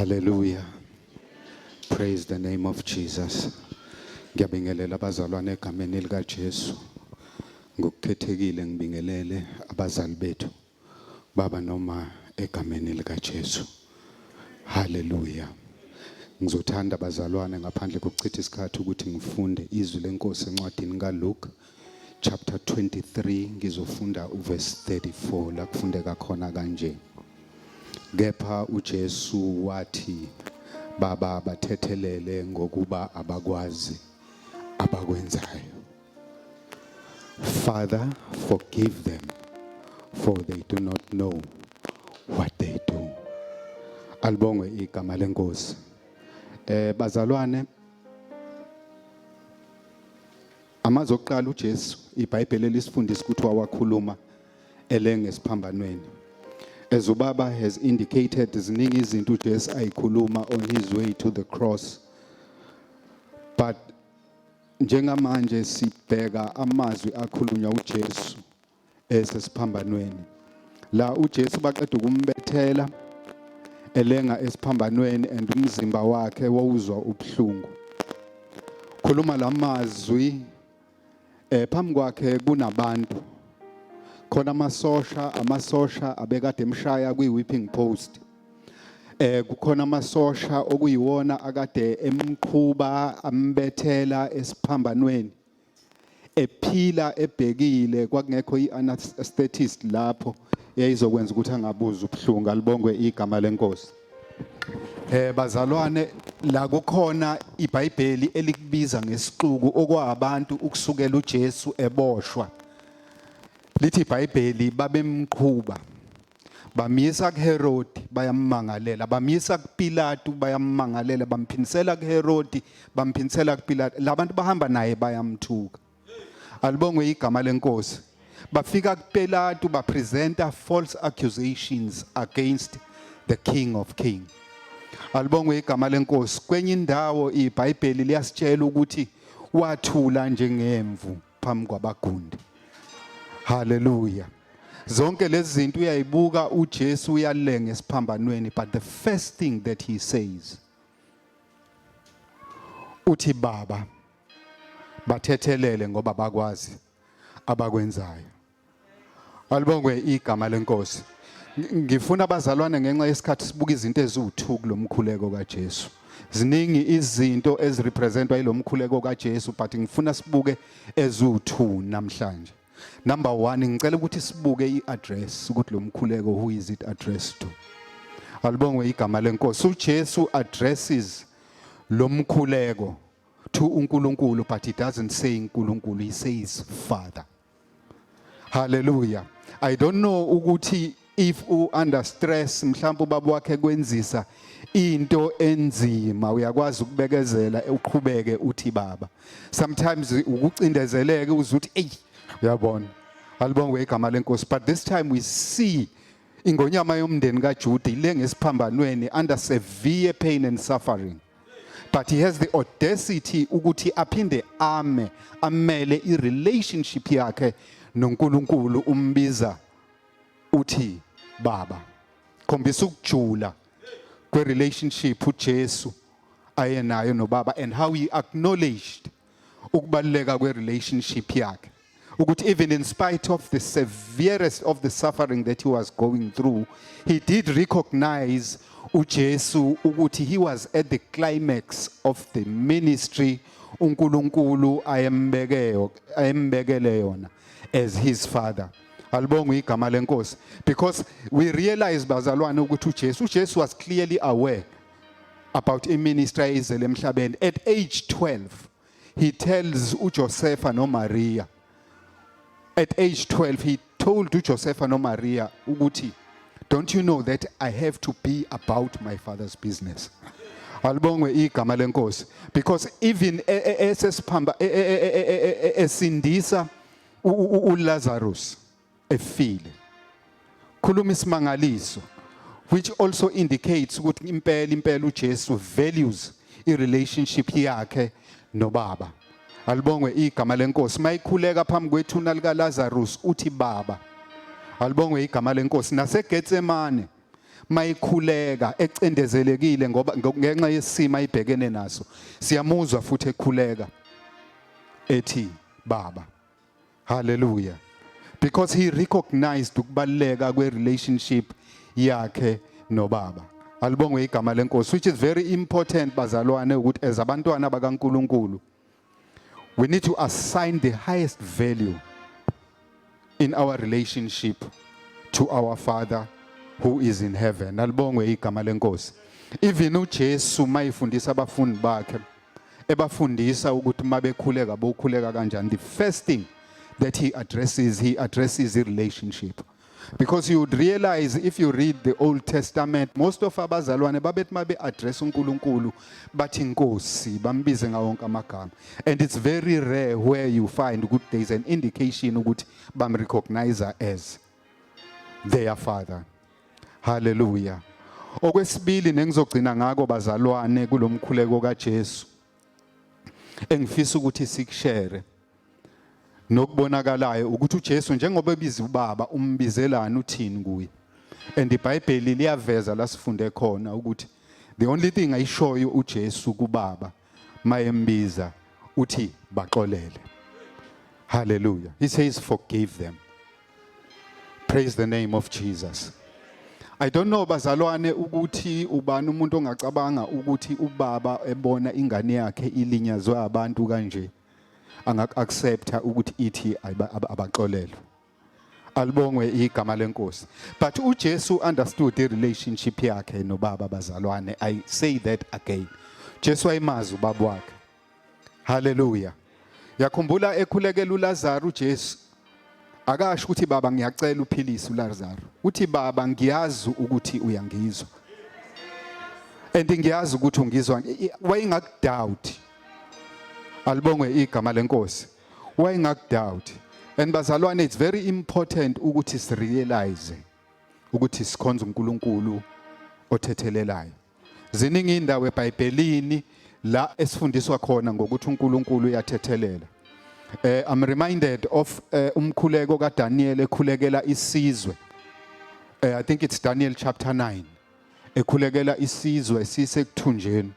Hallelujah. Praise the name of Jesus. Ngiyabingelela abazalwane egameni likaJesu. Ngokukhethekile ngibingelele abazali bethu baba noma egameni likaJesu. Hallelujah. Ngizothanda abazalwane ngaphandle kokuchitha isikhathi ukuthi ngifunde izwi lenkosi encwadini kaLuke chapter 23 ngizofunda uverse 34 la kufundeka khona kanje. Kepha uJesu wathi baba bathethelele ngokuba abakwazi abakwenzayo. Father, forgive them, for they do not know what they do. Alibongwe igama lenkosi. Bazalwane, amazwi okuqala uJesu iBhayibheli lisifundisa ukuthi wakhuluma ngesiphambanweni. As ubaba has indicated, ziningi izinto uJesu ayikhuluma on his way to the cross. But njengamanje sibheka amazwi akhulunywa uJesu esesiphambanweni. La uJesu baqeda ukumbethela elenga esiphambanweni and umzimba wakhe wawuzwa ubuhlungu. Khuluma lamazwi phambi kwakhe kunabantu. Khona amasosha abekade emshaya kwi-whipping post. Kukhona amasosha okuyiwona akade emqhuba ambethela esiphambanweni. Ephila ebhekile kwakungekho i-anesthetist lapho yayizokwenza ukuthi angabuza ubuhlungu. Alibongwe igama lenkosi. Bazalwane, la kukhona iBhayibheli elikubiza ngesixuku okwabantu ukusukela uJesu eboshwa. Lithi iBhayibheli babemqhuba. Bamisa kuHerodi bayammangalela, bamisa kuPilato bayammangalela, bamphinisela kuHerodi bamphinisela kuPilato. Labantu bahamba naye bayamthuka. Alibongwe igama lenkosi. Bafika kuPilato bapresenta false accusations against the King of Kings. Alibongwe igama lenkosi. Kwenye indawo iBhayibheli liyasitshela ukuthi wathula njengemvu phambi kwabagundi. Hallelujah. Zonke lezi zinto uyayibuka uJesu uyalenga esiphambanweni, but the first thing that he says uthi baba bathethelele ngoba bakwazi abakwenzayo. Alibongwe igama lenkosi. Ngifuna abazalwane ngenxa yesikhathi sibuka izinto eziwu2 kulomkhuleko kaJesu. Ziningi izinto ezirepresentwa yilomkhuleko kaJesu, but ngifuna sibuke eziwu2 namhlanje. Number 1, ngicela ukuthi sibuke i-address ukuthi lo mkhuleko who is it addressed to. Alibongwe igama lenkosi. uJesu addresses lo mkhuleko to uNkulunkulu, but he doesn't say uNkulunkulu, he says Father. Hallelujah. I don't know ukuthi if under stress mhlawumbe ubaba wakhe kwenzisa into enzima uyakwazi ukubekezela uqhubeke uthi baba. Sometimes ukucindezeleke uzuthi hey uyabona. Alibongwe igama lenkosi. But this time we see ingonyama yomndeni kaJuda ile ngesiphambanweni under severe pain and suffering. But he has the audacity ukuthi aphinde amele i-relationship yakhe noNkulunkulu umbiza uthi baba. Khombisa ukujula kwe-relationship uJesu ayenayo nobaba and how he acknowledged ukubaluleka kwe-relationship yakhe. Ukuthi even in spite of the severest of the suffering that he was going through, he did recognize uJesu ukuthi he was at the climax of the ministry uNkulunkulu ayembekele yona as his father. Alibongwe igama lenkosi. Because we realize bazalwane ukuthi uJesu was clearly aware about iministry ayizele emhlabeni. At age 12 he tells uJoseph and Maria. At age 12 he told Joseph and Maria ukuthi, don't you know that I have to be about my father's business. Alibongwe igama lenkosi. Because even esesiphamba esindisa uLazarus efile. Khuluma isimangaliso, which also indicates ukuthi impela uJesu values i-relationship yakhe nobaba. Alibongwe igama lenkosi. Mayikhuleka phambi kwethuna lika Lazarus uthi baba. Alibongwe igama lenkosi. NaseGetsemane mayikhuleka ecendezelekile ngoba ngenxa yesimo ayibhekene naso siyamuzwa futhi ekhuleka ethi baba. Hallelujah. Because he recognized ukubaleka kwe-relationship yakhe nobaba. Alibongwe igama lenkosi, which is very important bazalwane ukuthi as abantwana bakaNkulunkulu we need to assign the highest value in our relationship to our Father who is in heaven. Alibongwe igama lenkosi. Even uJesu mayifundisa abafundi bakhe ebafundisa ukuthi mabekhuleka bokhuleka kanjani, the first thing that he addresses the relationship. Because you would realize if you read the Old Testament, most of abazalwane babethi mabe address uNkulunkulu bathi inkosi bambize ngawo wonke amagama. And it's very rare where you find ukuthi there is an indication ukuthi bamrecognize as their father. Hallelujah. Okwesibili nengizogcina ngako bazalwane kulomkhuleko kaJesu engifisa ukuthi sikushare nokubonakalayo ukuthi uJesu njengoba ebiza ubaba umbizelana uthini kuye. And iBhayibheli liyaveza la sifunde khona ukuthi the only thing ayishoyo uJesu kubaba mayembiza uthi baxolele. Hallelujah. He says forgive them. Praise the name of Jesus. I don't know bazalwane ukuthi ubani umuntu ongacabanga ukuthi ubaba ebona ingane yakhe ilinyazwe abantu kanje angak-accepta ukuthi ithi abaxolelwe. Alibongwe igama lenkosi. But uJesu understood the relationship yakhe nobaba bazalwane. I say that again. Jesu wayimazi ubaba wakhe. Hallelujah. Yakhumbula ekhulekela uLazaro uJesu akasho ukuthi baba ngiyacela uphilise uLazaro. Uthi baba ngiyazi ukuthi uyangizwa. And ngiyazi ukuthi ungizwa. Wayengakudoubt. Alibongwe igama lenkosi. Wayengakudoubt. And bazalwane, it's very important ukuthi sirealize ukuthi sikhonza uNkulunkulu othethelelayo. Ziningi indawo eBhayibhelini la esifundiswa khona ngokuthi uNkulunkulu uyathethelela. I'm reminded of umkhuleko kaDaniel ekhulekela isizwe. I think it's Daniel chapter 9. Ekhulekela isizwe sisekuthunjeni.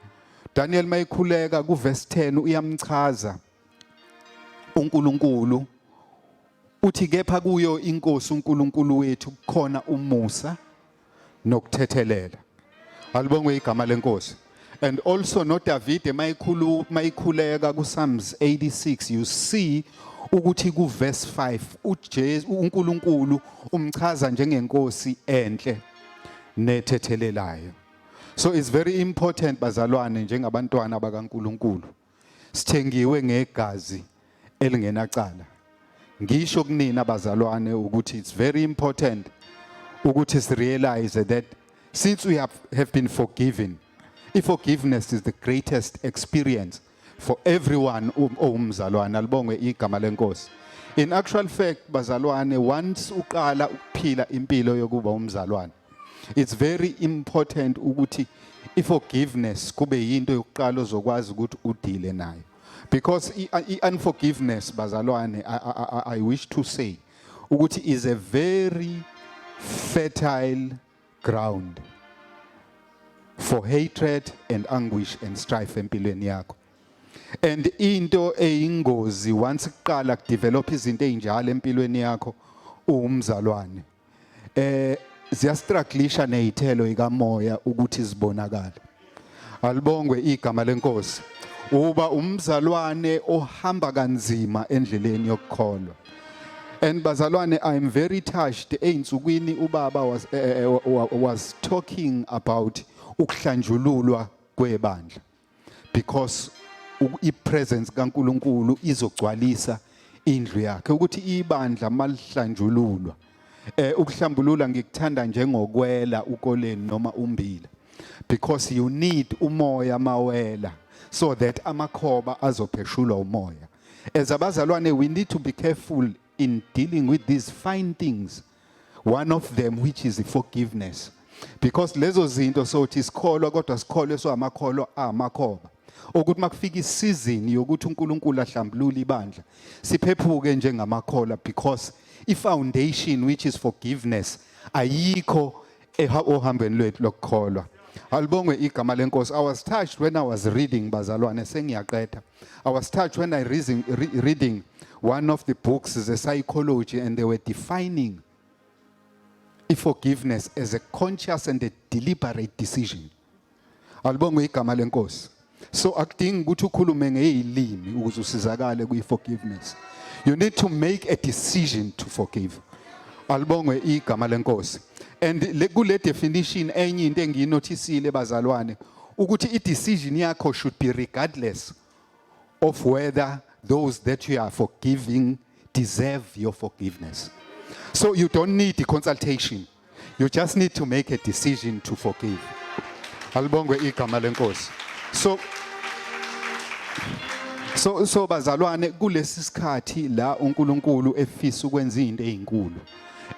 Daniel mayikhuleka kuverse 10 uyamchaza uNkulunkulu uthi kepha kuyo inkosi uNkulunkulu wethu kukhona umusa nokuthethelela. Alibongwe igama lenkosi. And also no David mayikhuleka ku Psalms 86 you see ukuthi ku verse 5 uNkulunkulu umchaza njengenkosi enhle nethethelelayo. So it's very important bazalwane njengabantwana bakaNkulunkulu sithengiwe ngegazi elingenacala. Ngisho kunina bazalwane ukuthi it's very important ukuthi sirealize that since we have been forgiven, forgiveness is the greatest experience for everyone umzalwane. Alibongwe igama lenkosi. In actual fact bazalwane, once uqala ukuphila impilo yokuba umzalwane, it's very important ukuthi forgiveness kube yinto yokuqala ozokwazi ukuthi udile nayo. Because unforgiveness bazalwane, I wish to say ukuthi is a very fertile ground for hatred and anguish and strife empilweni yakho. And into eyingozi once kuqala kudevelop izinto ezinjalo empilweni yakho umzalwane ziyastrugglisha nezithelo ikamoya ukuthi zibonakala. Alibongwe igama lenkosi. Uba umzalwane ohamba kanzima endleleni yokukholwa. And bazalwane, I'm very touched einsukwini ubaba was talking about ukuhlanjululwa kwebandla, because ipresence kaNkulunkulu izogcwalisa indlu yakhe ukuthi ibandla malihlanjululwa. Ukuhlambulula ngikuthanda njengokwela ukoleni noma umbila, because you need umoya mawela so that amakhoba azopheshulwa umoya. As abazalwane, we need to be careful in dealing with these fine things. One of them which is the forgiveness. Because lezo zinto sothi sikholwa kodwa sikholwe so amakholo amakhoba. Ukuthi makufika isizini yokuthi uNkulunkulu ahlambulule ibandla siphephuke njengamakhola, because foundation which is forgiveness ayikho ohambweni lwethu lokukholwa. Alibongwe igama lenkosi. I was touched when I was reading bazalwane sengiyaqeda. I was touched when I reading one of the books, the psychology, and they were defining forgiveness as a conscious and a deliberate decision. Alibongwe igama lenkosi. So akudingi ukuthi ukhulume ngezilimi ukuze usizakale kwi-forgiveness. You need to make a decision to forgive. Alibongwe igama lenkosi. And kule definition enye into engiyinotisile bazalwane ukuthi i-decision yakho should be regardless of whether those that you are forgiving deserve your forgiveness. So you don't need a consultation. You just need to make a decision to forgive. Alibongwe igama lenkosi. So bazalwane kulesi sikhathi la uNkulunkulu efisa ukwenza izinto ezinkulu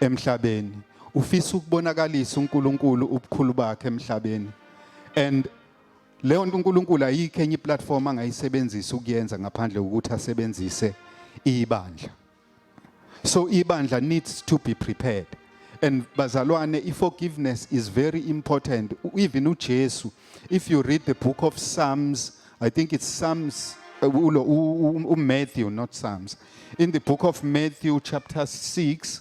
emhlabeni. Ufisa ukubonakalisa uNkulunkulu ubukhulu bakhe emhlabeni. And leyo nto uNkulunkulu ayikho enye iplatform angayisebenzisa ukuyenza ngaphandle kokuthi asebenzise ibandla. So ibandla needs to be prepared. And bazalwane, forgiveness is very important. Even uJesu, if you read the book of Psalms, I think it's Psalms, Matthew, not Psalms. In the book of Matthew chapter 6,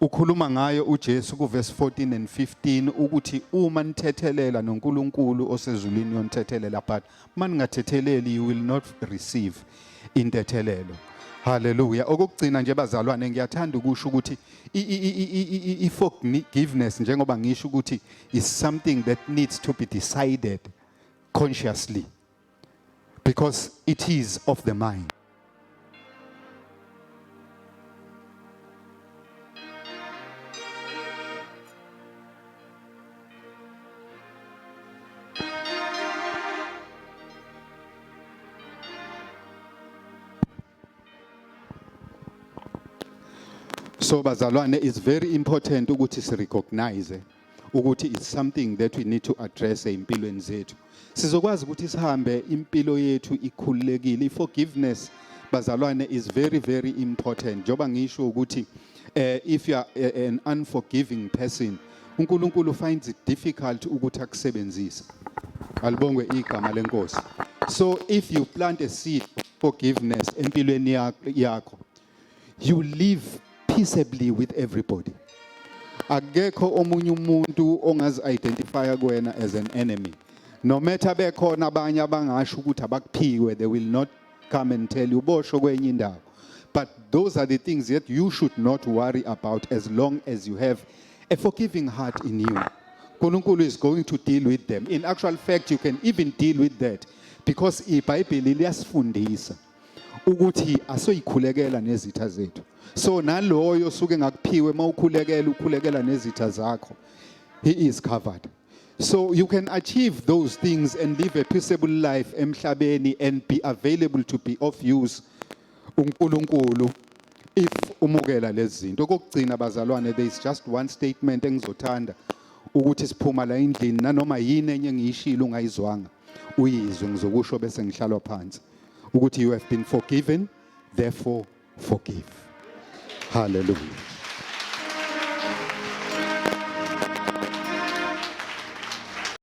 ukhuluma ngayo uJesu ku verse 14 and 15 ukuthi uma nithethelela noNkulunkulu osezulwini yonthethelela, but maningathetheleli you will not receive intethelelo. Hallelujah. Okugcina nje bazalwane ngiyathanda ukusho ukuthi forgiveness njengoba ngisho ukuthi is something that needs to be decided consciously because it is of the mind. So bazalwane, it's very important ukuthi si recognize ukuthi it's something that we need to address empilweni zethu. Sizokwazi ukuthi sihambe impilo yethu ikhululekile. Forgiveness bazalwane is very very important. Njoba ngisho ukuthi if you are an unforgiving person, uNkulunkulu finds it difficult ukuthi akusebenzise. Alibongwe igama lenkosi. So if you plant a seed of forgiveness empilweni yakho, you live peaceably with everybody. Akekho omunye umuntu ongazi identify kuwena as an enemy. No matter bekhona abanye abangasho ukuthi abakuphiwe, they will not come and tell you bosho kwenye indawo. But those are the things that you should not worry about as long as you have a forgiving heart in you. uNkulunkulu is going to deal with them. In actual fact, you can even deal with that because iBhayibheli liyasifundisa ukuthi asoyikhulekela nezitha zethu. So naloyo suke ngakuphiwe mawukhulekela nezitha zakho, he is covered. So you can achieve those things and live a peaceable life emhlabeni and be available to be of use uNkulunkulu if umukela lezi zinto. Okugcina bazalwane, there is just one statement engizothanda ukuthi siphuma la endlini nanoma yini enye ngiyishilo ungayizwanga uyizwe ngizokusho bese ngihlalwa phansi ukuthi you have been forgiven, therefore forgive. Hallelujah.